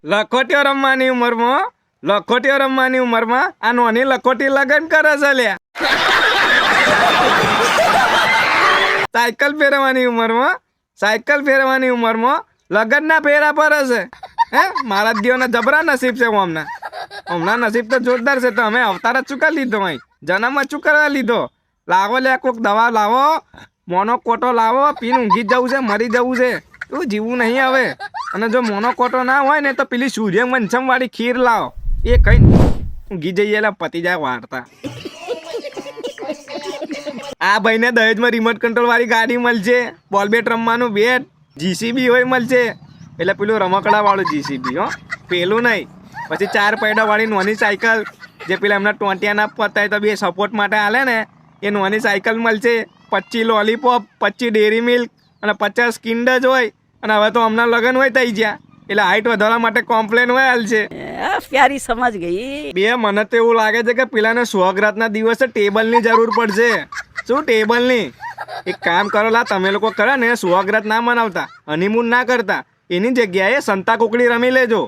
લખોટીઓ રમવાની ઉંમરમાં આ નોની લખોટી લગન કરે છે લ્યા. સાયકલ ફેરવાની ઉંમરમાં લગન ના ફેરા પર હશે. હે મારા દીઓના જબરા નસીબ છે. હમણાં નસીબ તો જોરદાર છે. તો અમે અવતાર જ ચૂકા લીધો અહીં, જન્મ જ ચૂકવવા લીધો. લાવો લે કોક દવા લાવો, મોનોકોટો લાવો. પીને ઊંઘી જવું છે, મરી જવું છે. તું જીવવું નહીં હવે. અને જો મોનોકોટો ના હોય ને તો પેલી સૂર્યવંશમ વાળી ખીર લાવો. એ કઈ ઊંઘી જઈએ એટલે પતી જાય વાર્તા. આ ભાઈને દહેજમાં રિમોટ કંટ્રોલ વાળી ગાડી મળશે, બોલ બેટ રમવાનું બેટ, જીસીબી હોય મળશે. એટલે પેલું રમકડા વાળું જીસીબી, હો પેલું નહીં. પછી 4 પૈડા વાળી નોની સાયકલ, જે પેલા એમના ટોંટિયાના પતાય તો બે સપોર્ટ માટે હાલે ને, એ નોની સાયકલ મળશે. 25 લોલીપોપ, 25 ડેરી મિલ્ક અને 50 કિન્ડર હોય. અને હવે તો હમણાં લગન હોય થઈ ગયા એટલે હાઈટ વધારવા માટે કોમ્પ્લેન હોય હાલ છે. પ્યારી સમજ ગઈ. બે મને તો એવું લાગે છે કે પેલાને સુહાગરાતના દિવસે ટેબલની જરૂર પડશે. શું ટેબલની? એક કામ કરો લા, તમે લોકો કરો ને સુહાગરાત ના મનાવતા, હનીમૂન ના કરતા, એની જગ્યાએ સંતા કુકડી રમી લેજો.